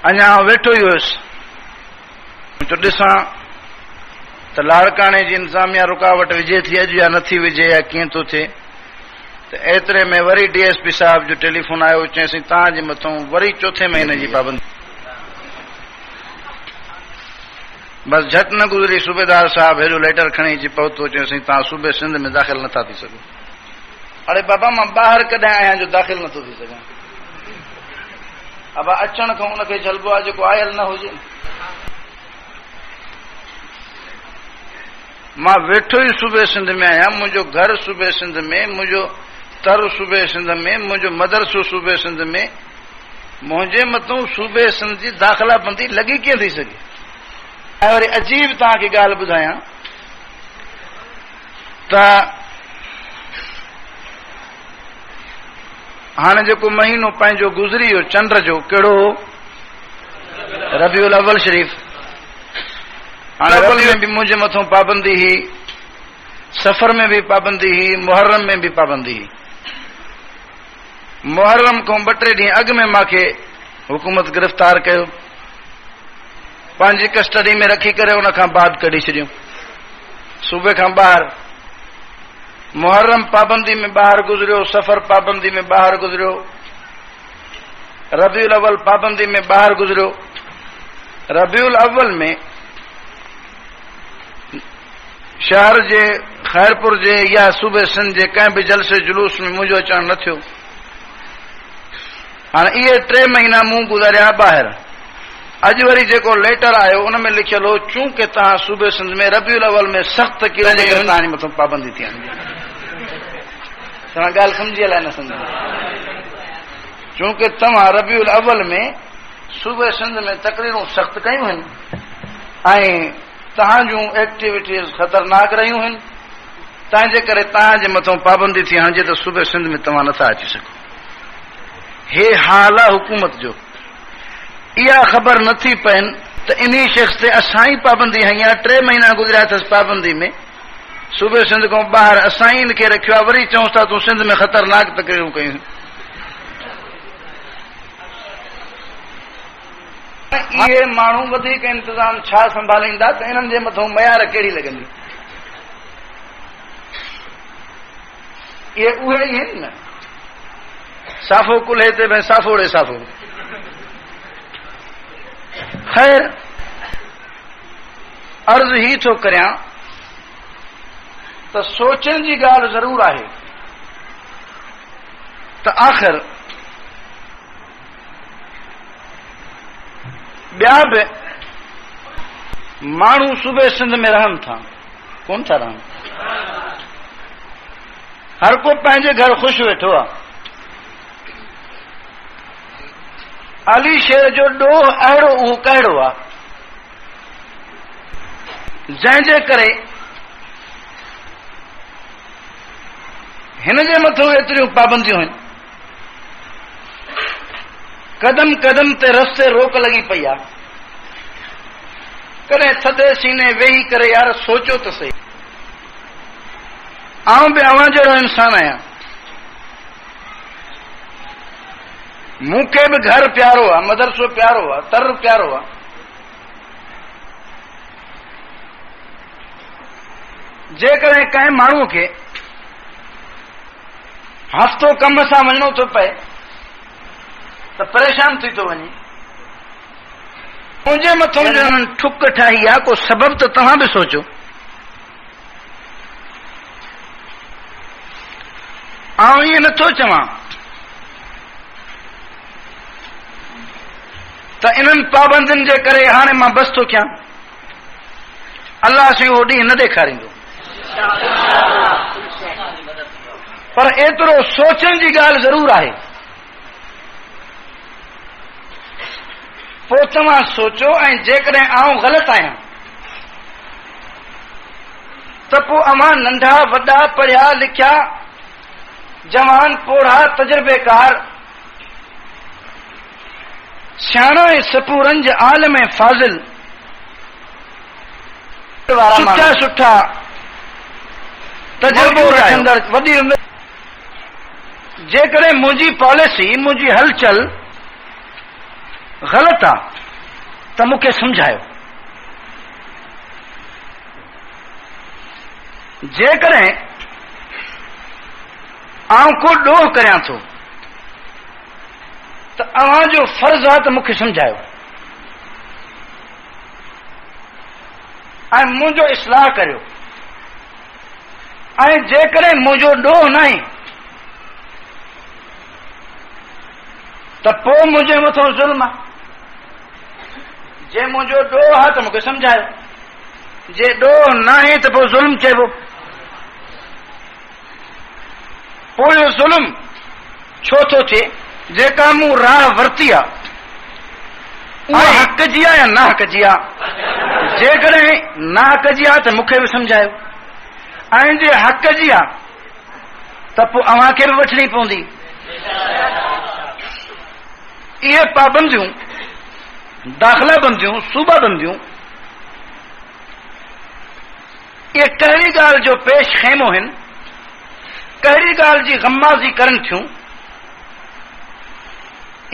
अञा वेठो ई हुयुसि तो ॾिसां त लाड़काणे जी इंतजामिया रुकावट विझे थी अॼु या नथी विझे या कीअं थो थिए। त एतिरे में वरी DSP साहब जो टेलीफोन आयो, चयईंसि तव्हांजे मथां वरी चौथे महीने जी पाबंदी। बस झट न गुज़री सूबेदार साहब हेॾो लेटर खणी अची पहुतो, चयईंसि तव्हां सूबे सिंध में दाख़िल नथा थी सघो। अरे बाबा मां ॿाहिरि कॾहिं आहियां जो दाख़िल नथो थी सघां? अब अचण खां उनखे चइबो आहे जेको आयल न हुजे। मां वेठो ई सूबे सिंध में आहियां, मुंहिंजो घर सूबे सिंध में, मुंहिंजो तर सूबे सिंध में, मुंहिंजो मदरसो सूबे सिंध में, मुंहिंजे मथां सूबे सिंध जी दाख़िला बंदी लॻी कीअं थी सघे? ऐं वरी अजीब तव्हांखे ॻाल्हि ॿुधायां त हाणे जेको महीनो पंहिंजो गुज़री वियो चंड जो, कहिड़ो हो? रबीउल अव्वल शरीफ़। हाणे अव्वल में बि मुंहिंजे मथां पाबंदी हुई, सफ़र में भी पाबंदी हुई, मुहर्रम में भी पाबंदी हुई। मुहर्रम खां 2-3 ॾींहं अॻु में मूंखे हुकूमत गिरफ़्तार कयो, पंहिंजी कस्टडी में रखी करे उन खां बाद कढी छॾियूं सूबे खां ॿाहिरि। मुहर्रम पाबंदी में ॿाहिरि गुज़रियो, सफ़र पाबंदी में ॿाहिरि गुज़रियो, रबीउल अव्वल पाबंदी में ॿाहिरि गुज़रियो। रबीउल अव्वल में शहर जे खैरपुर जे या सूबे सिंध जे कंहिं बि जलसे जुलूस में मुंहिंजो अचणु न थियो। हाणे इहे 3 महीना मूं गुज़ारिया ॿाहिरि। अॼु वरी जेको लेटर आयो उन में लिखियल हो चूंकि तव्हां सूबे सिंध में रबीउल अव्वल में सख़्त कीअं तव्हांजे मथां पाबंदी थी आणे। तव्हां ॻाल्हि सम्झी अलाए न सम्झी? चूंकि तव्हां रबीउल अव्वल में सूबे सिंध में तकरीरूं सख़्त कयूं आहिनि ऐं तव्हां जूं एक्टिविटीज़ ख़तरनाक रहियूं आहिनि, तंहिंजे करे तव्हांजे मथां पाबंदी थी हणिजे त सूबे सिंध में तव्हां नथा अची सघो। हे हाल आहे हुकूमत जो। इहा ख़बर नथी पवनि त इन्ही शख़्स ते असां ई पाबंदी हई आहे। 3 महीना गुज़रिया अथसि पाबंदी में, सूबे सिंध खां ॿाहिरि असां ई हिनखे रखियो आहे, वरी चऊं था तूं सिंध में ख़तरनाक तकरीरूं कयूं। इहे माण्हू वधीक इंतज़ाम छा संभालींदा त इन्हनि जे मथां मयार कहिड़ी लॻंदी? इहे उहे ई आहिनि न, साफ़ो कुल्हे ते भई साफ़ोड़े साफ़ो। ख़ैर अर्ज़ु ही थो करियां त सोचण जी ॻाल्हि ज़रूर आहे त आख़िर ॿिया बि माण्हू सूबे सिंध में रहनि था, कोन था रहनि। हर को पंहिंजे घर ख़ुशि वेठो आहे। अली शेर जो ॾोह अहिड़ो उहो कहिड़ो आहे जंहिंजे करे हिन जे मथां एतिरियूं पाबंदियूं आहिनि। कदम कदम ते रस्ते रोक लॻी पई आहे। कॾहिं थधे सीने वेही करे यार सोचो त सही, आउं बि अवां जहिड़ो इंसान आहियां, मूंखे बि घर प्यारो आहे, मदरसो प्यारो आहे, तर प्यारो आहे। जेकॾहिं कंहिं माण्हूअ खे हफ़्तो कम सां वञिणो थो पए त परेशान थी थो वञे। मुंहिंजे मथां जो ठुक ठाही आहे, को सबब त तव्हां बि सोचो। आउं ईअं नथो चवां त इन्हनि पाबंदियुनि जे करे हाणे मां बस थो कयां। अलाह साईं उहो ॾींहुं न ॾेखारींदो, पर एतिरो सोचण जी ॻाल्हि ज़रूर आहे। पोइ तव्हां सोचो, ऐं जेकॾहिं आउं ग़लति आहियां त पोइ अवां नंढा वॾा पढ़िया लिखिया जवान पोढ़ा तजुर्बेकार सियाणा ऐं सपूरंज आलम ऐं फाज़िल सुठा सुठा तजुर्बो रखंदड़ वॾी उमिरि, जेकॾहिं मुंहिंजी पॉलिसी मुंहिंजी हलचल ग़लति आहे त मूंखे सम्झायो। जेकॾहिं आउं को ॾोह करियां थो त अव्हांजो फर्ज़ आहे त मूंखे सम्झायो ऐं मुंहिंजो इस्लाह करियो। ऐं जेकॾहिं मुंहिंजो ॾोह न आहे त पोइ मुंहिंजे मथां ज़ुल्म आहे। जे मुंहिंजो ॾोह आहे त मूंखे सम्झायो, जे ॾोह न आहे त पोइ ज़ुल्म चइबो। पोइ इहो ज़ुल्म छो थो थिए? जेका मूं राह वरिती आहे उहा हक़ जी आहे या न हक़ जी आहे? जेकॾहिं न हक़ जी आहे त मूंखे बि सम्झायो, ऐं जे हक़ जी आहे त पोइ अव्हांखे बि वठणी पवंदी। इहे पाबंदियूं, दाख़िला बंदियूं, सूबा बंदियूं, इहे कहिड़ी ॻाल्हि जो पेश ख़ैमो आहिनि, कहिड़ी ॻाल्हि जी ग़माज़ी करनि थियूं?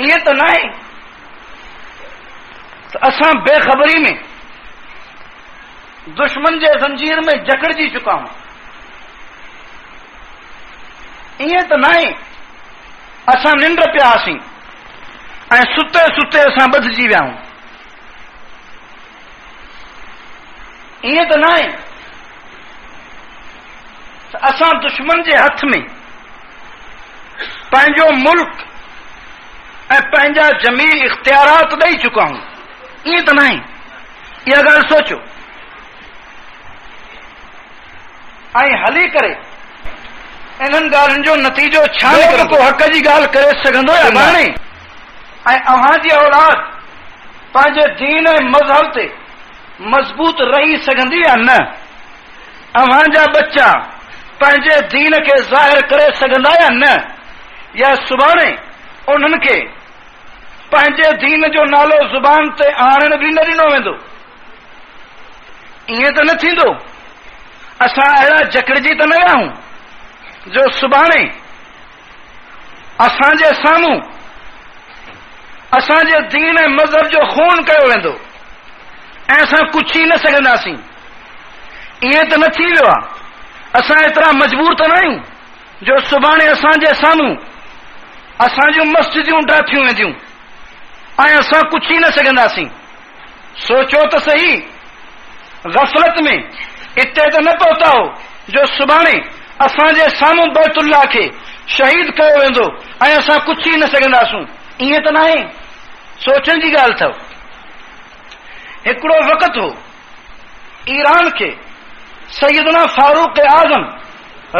ईअं त न आहे त असां बेख़बरी में दुश्मन जे ज़ंजीर में जकड़जी चुका आहियूं। ईअं त न आहे असां निंड पिया हुआसीं ऐं सुते सुते असां ॿधिजी विया आहियूं। ईअं त न आहे त असां दुश्मन जे हथ में पंहिंजो मुल्क ऐं पंहिंजा जमीन इख्तियारात ॾेई चुका आहियूं। ईअं त न आहे। इहा ॻाल्हि सोचो ऐं हली करे इन्हनि ॻाल्हियुनि जो नतीजो छा निकिरे? को हक़ जी ॻाल्हि करे सघंदो या न? ऐं अव्हांजी औलाद पंहिंजे दीन ऐं मज़हब ते मज़बूत रही सघंदी या न? अव्हांजा बच्चा पंहिंजे दीन खे ज़ाहिर करे सघंदा या न? या सुभाणे उन्हनि खे पंहिंजे दीन जो नालो ज़ुबान ते आणण बि न ॾिनो वेंदो? ईअं त न थींदो। असां अहिड़ा जकड़जी त न विया आहियूं जो सुभाणे असांजे साम्हूं असांजे दीन ऐं मज़हब जो खून कयो वेंदो ऐं असां कुझु ई न सघंदासीं? ईअं त न थी वियो आहे। असां एतिरा मजबूर त न आहियूं जो सुभाणे असांजे साम्हूं असांजूं मस्जिदियूं ड्राथियूं वेंदियूं ऐं असां कुझु ई न सघंदासीं। सोचो त सही, ग़फ़लत में इते त न पहुता हो जो सुभाणे असांजे साम्हूं बैतुल्लाह खे शहीद कयो वेंदो ऐं असां कुझु ई न सघंदासूं। ईअं त न आहे। सोचण जी ॻाल्हि अथव। हिकिड़ो वक़्तु हो ईरान खे सैयदना फारूक आज़म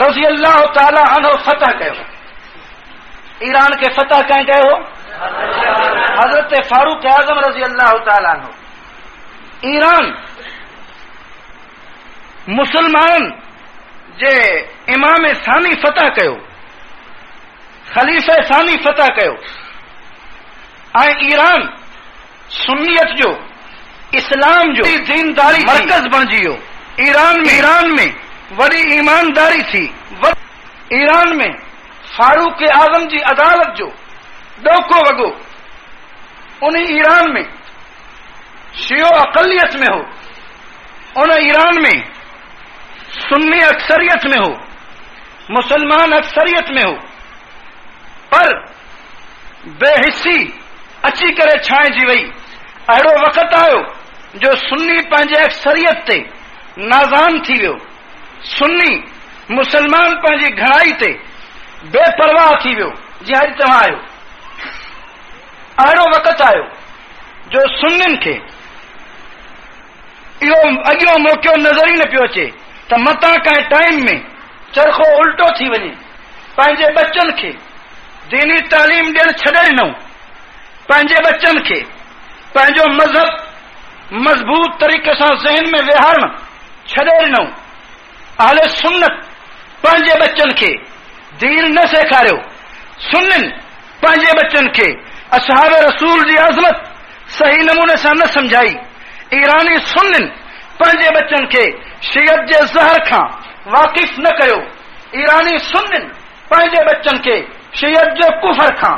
रज़ी अल्लाह ताला अन्हु फतह कयो। ईरान खे फतह कंहिं कयो? हज़रत फारूक आज़म रज़ी अल्लाह ताला अन्हु। ईरान मुसलमाननि जे इमाम सानी फतह कयो, ख़लीफ़े सानी फतह कयो ऐं ईरान सुन्नियत जो, इस्लाम जो दीनदारी मरकज़ बणिजी वियो। ईरान में वॾी ईमानदारी थी। ईरान में फारूक आज़म जी अदालत जो ॾोको वॻो उन ईरान में शियो अक़लियत में हो, उन ईरान में सुन्नी अक्सरियत में हो, मुसलमान अक्सरियत में हो। पर बेहिसी अची करे छांइजी वई। अहिड़ो वक़्तु आयो जो सुन्नी पंहिंजे अक्सरियत ते नाज़ान थी वियो। सुन्नी मुसलमान पंहिंजी घणाई ते बेपरवाह थी वियो। जीअं अॼु तव्हां आहियो। अहिड़ो वक़्तु आयो जो सुन्नियुनि खे इहो अॻियो मौक़ो नज़र ई न पियो अचे त मतां कंहिं टाइम में चरखो उल्टो थी वञे। पंहिंजे बच्चनि खे दीनी तालीम ॾियणु छॾे ॾिनऊं। पंहिंजे बच्चनि खे पंहिंजो मज़हब मज़बूत तरीक़े सां ज़हन में विहारणु छॾे ॾिनऊं। अहले सुन्नत पंहिंजे बच्चनि खे दीन न सेखारियो। सुन्नियुनि पंहिंजे बच्चनि खे असहाब रसूल जी अज़मत सही नमूने सां न सम्झाई। ईरानी सुन्नियुनि पंहिंजे बच्चनि खे शियत जे ज़हर खां वाक़िफ़ न कयो। ईरानी सुन्नियुनि पंहिंजे बच्चनि खे शियत जे कुफर खां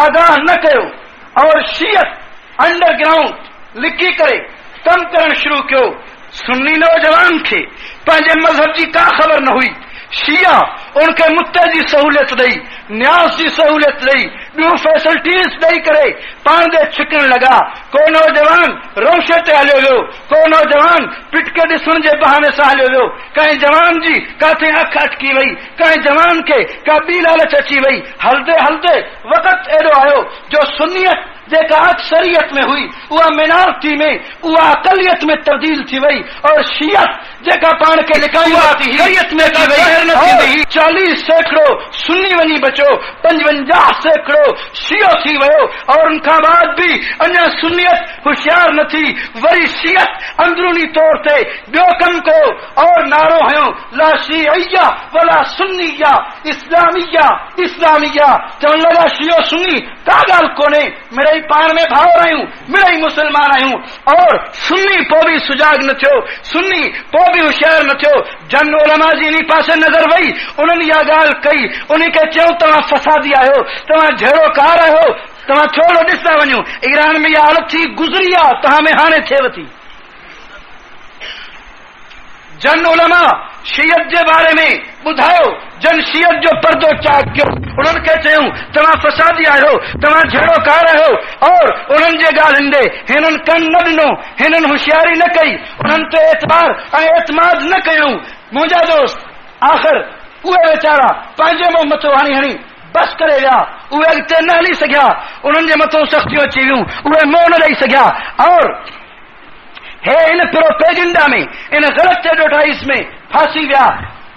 आगाह न कयो और शियत अंडरग्राउंड लिकी करे कम करण शुरू कियो। सुन्नी नौजवान खे पंहिंजे मजहब जी का ख़बर न हुई। शिया उनखे मुत्ते जी सहूलियत ॾेई, न्यास जी सहूलियत ॾेई, ॿियूं फैसिलिटीज़ ॾेई करे पाण ते छिकण लॻा। को नौजवान रोशे ते हलियो वियो, को नौजवान पिटके ॾिसण जे बहाने सां हलियो वियो। कंहिं जवान जी काथे अख अटकी वई, कंहिं जवान खे का ॿी लालच अची वई। हलदे हलदे वक़्तु एॾो आयो जो सुन्नियत जेका अक्सरियत में हुई उहा मिनारती में, उहा अकलियत में तब्दील थी वई और शियत जेका पाण खे लिकाई शरीयत में थी वई। 40 सैकड़ो सुन्नी वञी बचो, 55 सैकड़ो शियो थी वियो और उनखां बाद भी अञा सुन्नियत होशियार न थी। वरी शियत अंदरूनी तौर ते ॿियो कमु कयो और नारो हयो ला शिय्या वला सुन्निया इस्लामिया इस्लामिया। चवण लॻा शियो सुन्नी का ॻाल्हि कोन्हे, मिड़ई पाण में भाउर आहियूं, मिड़ई मुसलमान आहियूं। और सुन्नी पोइ बि सुजाग न थियो, सुन्नी पोइ बि होशियार न थियो। जन उलमा जी इन पासे नज़र वई, उन्हनि इहा ॻाल्हि कई, उन खे चयूं तव्हां फसादी आहियो, तव्हां जहिड़ोकार आहियो, तव्हां थोरो ॾिसंदा वञो। ईरान में इहा हालत थी गुज़री आहे, तव्हां में हाणे थिएव थी। जन उलमा शियत जे बारे में ॿुधायो, जन शियत जो पर्दो चाक कयो, उन्हनि खे चयूं तव्हां फसादी आहियो, तव्हां जहिड़ोकार आहियो। और उन्हनि जे ॻाल्हियुनि ॾे हिननि कन न ॾिनो, हिननि होशियारी न कई, उन्हनि ते एतबार ऐं एतमाद न कयूं। मुंहिंजा दोस्त आख़िर उहे वीचारा पंहिंजे मुंहुं मथो हणी हणी बस करे विया, उहे अॻिते न हली सघिया, उन्हनि जे मथां सख़्तियूं अची वियूं, उहे मुंहुं न ॾेई सघिया। और हे इन प्रोपेगेंडा में, इन ग़लत एडवर्टाइज में फांसी विया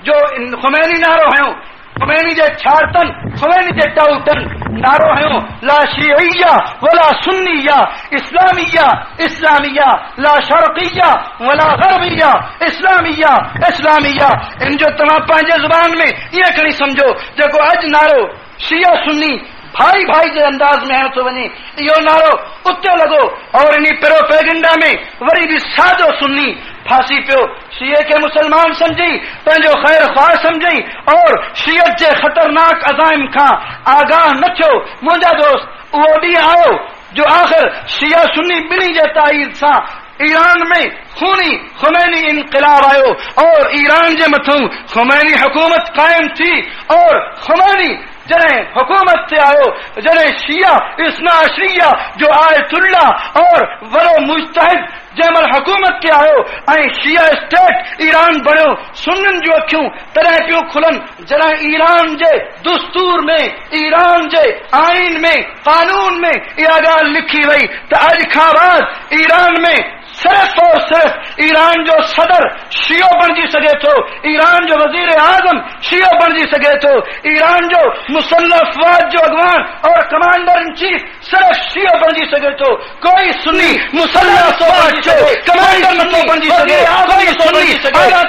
जो ख़ुमैनी नारो हयो, ख़ुमैनी जे छाड़तन, ख़ुमैनी जे टाउटन नारो हयो ला शिय्या वला सुन्निया इस्लामिया इस्लामिया, ला शर्क़िया वला ग़रबिया इस्लामिया इस्लामिया। इन जो तव्हां पंहिंजे ज़ुबान में ईअं खणी सम्झो जेको अॼु नारो शिया सुन्नी भाई भाई जे अंदाज में हणो थो वञे, इहो नारो उते लॻो और इन प्रोपेगेंडा में वरी बि सादो सुन्नी फांसी पियो। शिये खे मुसलमान समझी, पंहिंजो ख़ैर ख़्वाह समझी और शियत जे ख़तरनाक अज़ाइम खां आगाह न थियो। मुंहिंजा दोस्त उहो ॾींहुं आयो जो आख़िर शिया सुन्नी ॿिन्ही जे ताईद सां ईरान में खूनी ख़ुमैनी इनक़िलाब आयो और ईरान जे मथां ख़ुमैनी हुकूमत क़ाइम थी। और ख़ुमैनी जॾहिं हुकूमत ते आयो, जॾहिं शिया इस्ना अशरिया जो आयतुल्ला और वॾो मुजतहिद जंहिंमहिल हुकूमत ते आयो ऐं शिया स्टेट ईरान बणियो, सुन्नियुनि जूं अखियूं तॾहिं पियूं खुलनि जॾहिं ईरान जे दुस्तूर में, ईरान जे आइन में, कानून में इहा ॻाल्हि लिखी वई त अॼु खां बाद ईरान में सिर्फ़ और सिर्फ़ ईरान जो सदर शियो बणिजी सघे थो, ईरान जो वज़ीर आज़म शियो बणिजी सघे थो, ईरान जो मुसल्लह अफ़वाज जो अॻवान और कमांडर इन चीफ सिर्फ़ शियो बणिजी सघे थो। कोई सुन्नी मुसल्लह अफ़वाज जो कमांडर नथो बणिजी सघे, कोई सुन्नी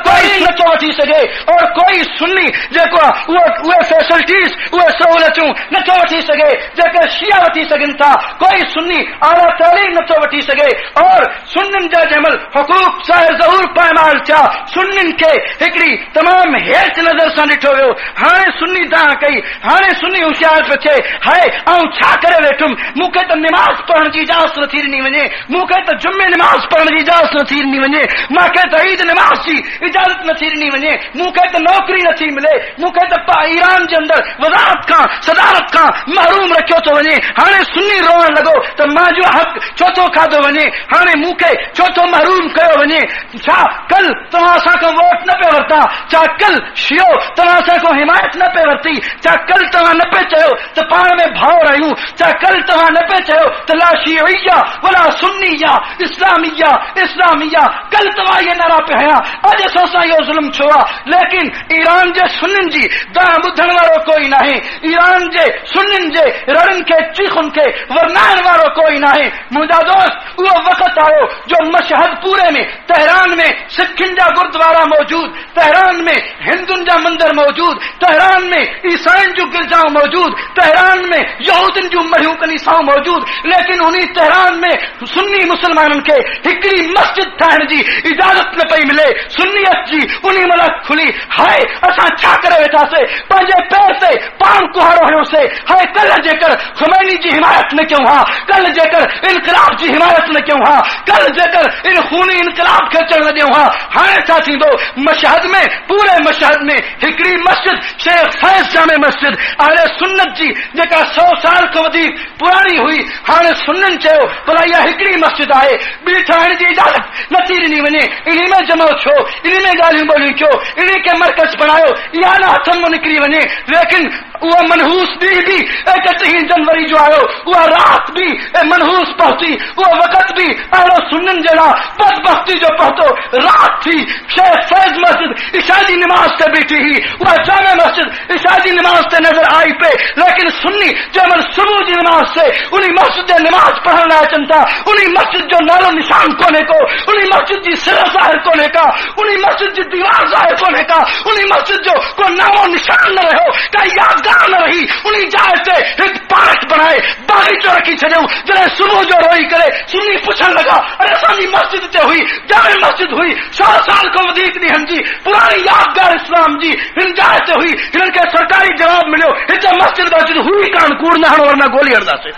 कोई नथो वठी सघे और कोई सुन्नी जेको उहे फैसिलिटीज़, उहे सहूलियतूं नथो वठी सघे जेके शिया वठी सघनि था। कोई सुन्नी आला तालीम नथो वठी सघे और सुन्नी जा जमल हुकूक ज़ाहिर ज़हूर पायमाल थिया, सुन्नियुनि खे हिकिड़ी तमामु हेठि नज़र सां ॾिठो वियो। हाणे सुन्नी तव्हां कई, हाणे सुन्नी होशियार पियो थिए, हाय ऐं छा करे वेठुमि, मूंखे त निमाज़ पढ़ण जी इजाज़त नथी ॾिनी वञे, मूंखे त जुमे निमाज़ पढ़ण जी इजाज़त नथी ॾिनी वञे, मूंखे त ईद निमाज़ जी इजाज़त नथी ॾिनी वञे, मूंखे त नौकरी नथी मिले, मूंखे त ईरान जे अंदरि वज़ारत खां सदारत खां महरूम रखियो थो वञे। हाणे सुन्नी रोअण लॻो त मुंहिंजो हक़ छो थो खाधो वञे, हाणे मूंखे छो थो महरूम कयो वञे। छा कल तव्हां असांखां वोट न पिया वरिता, छा कल शियो तव्हां असांखां हिमायत न पे वरिती, छा कल तव्हां न पे चयो त पाण में भाउर आहियूं, छा कल तव्हां न पे चयो त ला शिय्या वला सुन्निया इस्लामिया इस्लामिया, कल तव्हां इहे नारा पे हया। अॼु असां सां इहो ज़ुल्म छो आहे, लेकिन ईरान जे सुन्नियुनि जी तव्हां ॿुधण वारो कोई नाहे, ईरान जे सुन्नियुनि जे रड़नि खे चीखुनि खे वरनाइण वारो कोई नाहे। मुंहिंजा दोस्त वो वक़्त आयो जो मशहद पूरे में, तेहरान में सिखिन जा गुरुद्वारा मौजूद, तेहरान में हिंदुन जा मंदिर मौजूद, तेहरान में ईसाइन जूं गिरजाऊं मौजूद, तेहरान में यहूदन जूं मरियूं कनीसाऊं मौजूद, लेकिन उन्हीं तेहरान में सुन्नी मुसलमानन के हिकड़ी मस्जिद ठाहिण जी इजाजत न पई मिले। सुन्नियत जी उन्हीं महिल खुली। हाय असां छा करे वेठासीं, पंहिंजे पैर ते पाण कुहाड़ो हणियोसीं। हाय कल जेकर ख़ुमैनी जी हिमायत न कयूं हा, कल जेकर इनकलाब जी हिमायत न कयूं हा, कल जेकर इन खूनी इनकलाब खे अचण न ॾियूं हा, हाणे छा थींदो? मशहद में, पूरे मशहद में हिकड़ी मस्जिद शेख फैज़ जामे मस्जिद अहले सुन्नत जी जेका 100 साल खां वधीक पुरानी हुई, हाणे सुन्ननि चयो भला इहा हिकड़ी मस्जिद आहे, ॿी ठाहिण जी इजाज़त नथी ॾिनी वञे। इन्ही में जमो छो, इन्ही में ॻाल्हियूं ॿोलियूं छो, इन्ही खे मर्कज़ बणायो, इहा न हथनि मां निकिरी वञे। लेकिन उहा मनहूस ॾींहुं बि 31 जनवरी जो आयो, उहा रात भी मनहूस पहुती, उहा वक़्त भी अहिड़ो सुन्ननि जहिड़ा बदबख्ती जो पहुतो। रात थी, शेख फैज़ मस्जिद इशा जी नमाज ते बीठी हुई, उहा जामे मस्जिद इशा जी नमाज ते नजर आई पे, लेकिन सुन्नी जंहिं सुबुह जी नमाज से उन्हीं मस्जिद जे नमाज पढ़ण लाइ अचनि था, उन्हीं मस्जिद जो नालो निशान कोन्हे को, उन्हीं मस्जिद जी सिर ज़ाहिर कोन्हे का, उन्हीं मस्जिद जी दीवार ज़ाहिर कोन्हे का, उन्हीं मस्जिद जो को नामो निशान न रहियो, का यादगार न रही। उन्हीं जाइ ते हिकु पार्क बनाए बागीचो रखी छॾियऊं। जॾहिं सुबुह जो रोई करे सुन्नी पुछण लॻा, अरे असांजी मस्जिद ते हुई, जामे मस्जिद हुई, 100 साल खां वधीक ॾींहंनि जी पुरानी यादगार इस्लाम जी हिन जाइ ते हुई। हिननि खे सरकारी जवाब मिलियो, हिते मस्जिद मस्जिद हुई कान, कूड़ न हणो वरना गोली हणंदासीं।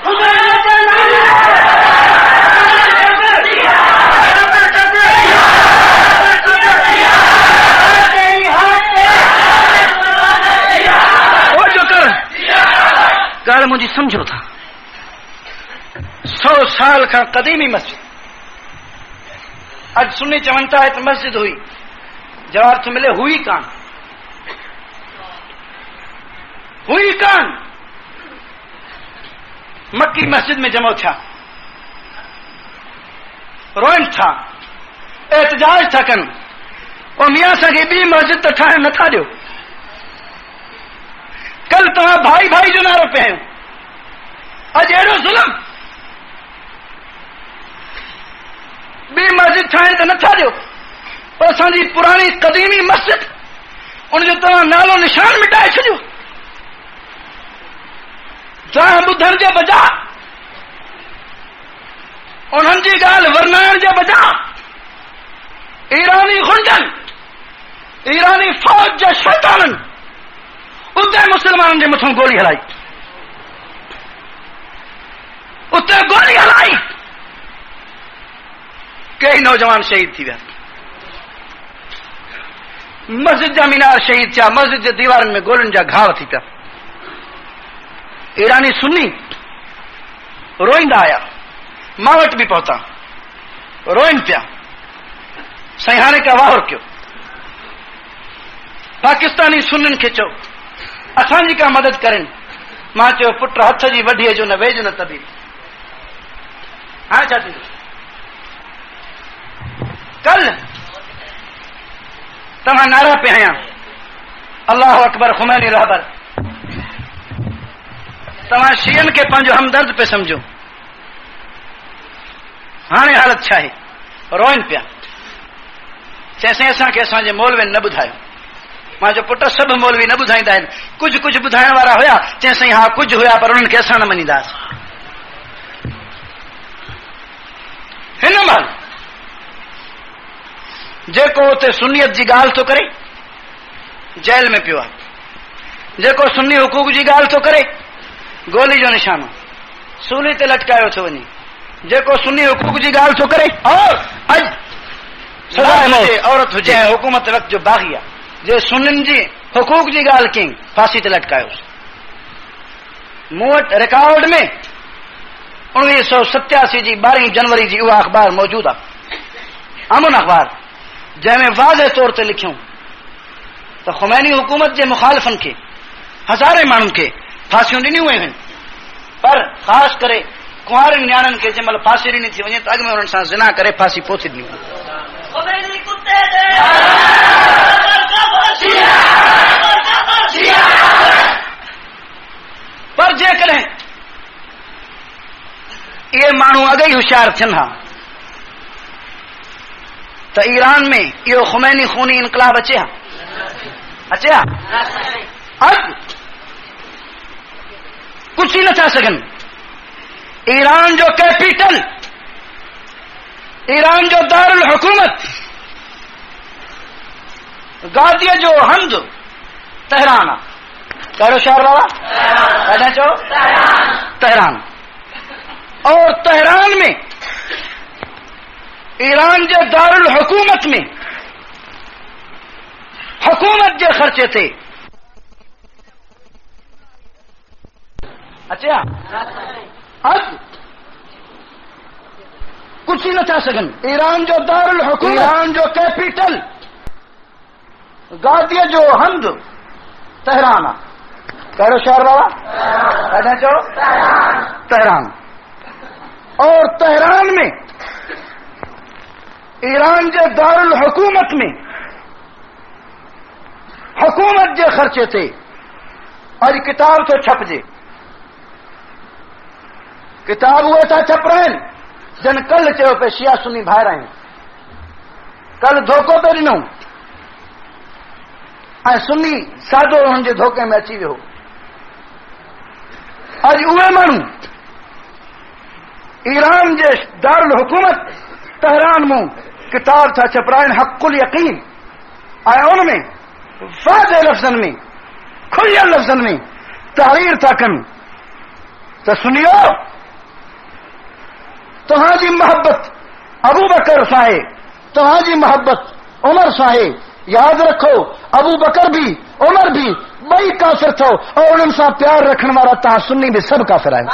ॻाल्हि मुंहिंजी सम्झो था, 100 साल खां क़दीमी मस्जिद, अॼु सुन्नी चवनि था हिते मस्जिद हुई, जवाब थो मिले हुई कान, हुई कान। मक्की मस्जिद में जमो थिया, रोइन था, एहतजाज था कनि, ओ मियां असांखे ॿी मस्जिद त ठाहिण नथा ॾियो। कल तव्हां भाई भाई जो नारो पिया आहियो, अॼु अहिड़ो ज़ुल्म, ॿी मस्जिद ठाहिण त नथा ॾियो, पर असांजी पुरानी क़दीमी मस्जिद उनजो तव्हां नालो निशान मिटाए छॾियो। तव्हां ॿुधण जे बजाय, उन्हनि जी ॻाल्हि वर्नाइण जे बजाय ईरानी गुंडनि, ईरानी फौज जे शैताननि उते मुसलमाननि जे मथां गोली हलाई, उते गोली हलाई, कई नौजवान शहीद थी विया, मस्जिद जा मीनार शहीद थिया, मस्जिद जे दीवारनि में गोलियुनि जा घाव थी पिया। ईरानी सुन्नी रोईंदा आया, मां वटि बि पहुता, रोइनि पिया, साईं हाणे का वाहुर कयो, पाकिस्तानी सुन्नियुनि खे चओ असांजी का मदद करें। मां चयो पुट हथ जी वढीअ जो न वेझ न तबीर। हाणे छा थींदो? कल तव्हां नारा पिया हयां अल्लाह अकबर ख़ुमैनी रहबर, तव्हां शीयनि खे पंहिंजो हमदर्द पे सम्झो। हाणे हालत छा आहे? रोइनि पिया, चइसि असांखे असांजे मौलवियुनि न ॿुधायो। मां जो पुट सभु मौलवी न ॿुधाईंदा आहिनि, कुझु कुझु ॿुधाइण वारा हुया, चइसि हा कुझु हुया, पर उन्हनि खे असां न मञींदासीं। हिन महिल जेको उते सुन्नियत जी ॻाल्हि थो करे जेल में पियो आहे, जेको सुन्नी हुकूक जी ॻाल्हि थो करे गोली जो निशानो, सूली ते लटकायो थो वञे, जेको सुन्नी हुकूक जी ॻाल्हि थो करे और अॼु औरत हुजे हुकूमत वक़्त जो बाग़ी आहे, जे सुन्नियुनि जी हुकूक जी ॻाल्हि कयईं फांसी ते लटकायोसि। मूं वटि रिकॉर्ड में 1987 जी 12 जनवरी जी उहा अख़बार मौजूद आहे, अमन अख़बार, जंहिंमें वाज़े तौर ते लिखियूं त ख़ुमैनी हुकूमत जे मुखालिफ़नि खे हज़ारे माण्हुनि खे फांसियूं ॾिनियूं वयूं आहिनि, पर ख़ासि करे कुंवारनि न्याणनि खे जंहिं महिल फांसी ॾिनी थी वञे त अॻु में उन्हनि सां ज़िना करे फांसी पोइ थी ॾिनी। पर जेकॾहिं इहे माण्हू अॻे ई होशियार थियनि हा तो ईरान में यो खुमैनी खूनी इनकलाब अचे हा अज कुछ ही न था सघन। ईरान जो कैपिटल, ईरान जो दारुल हुकूमत, गादिया जो हंद तेहरान आहे। कहिड़ो शहर बाबा? कॾहिं चओ? तेहरान। और तेहरान में ईरान जे दारुल हुकूमत में हुकूमत जे ख़र्चे ते अचे हा अज कुछ ही न था सघन। ईरान जो दारुल हुकूमत, ईरान जो कैपिटल, गादिया जो हंद तेहरान आहे। कहिड़ो शहर बाबा? कॾहिं चओ? तेहरान। और तेहरान में ईरान जे दारुल हुकूमत में हुकूमत जे ख़र्चे ते अज किताब तो छपजे। किताब उहे था छप रहे हैं जन कल चयो पे शिया सुन्नी भाइर आहिनि। कल धोखो पे ॾिनो ऐं सुन्नी सादो हुननि जे धोखे में अची वियो। अज उहे माण्हू ईरान जे दारुल हुकूमत तेहरान में किताब था छपराइनि हक़ुल यकीन, ऐं उन में वाज़े लफ़्ज़नि में खुलियल लफ़्ज़नि में तहरीर था कनि त सुनियो तुहांजी मोहब्बत अबू बकर सां आहे, तुहांजी मोहब्बत उमर सां आहे। याद रखो अबू बकर भी उमर भी ॿई काफ़िर थो और उन्हनि सां प्यार रखण वारा तव्हां सुन्नी भी सभु काफ़िर आहियो।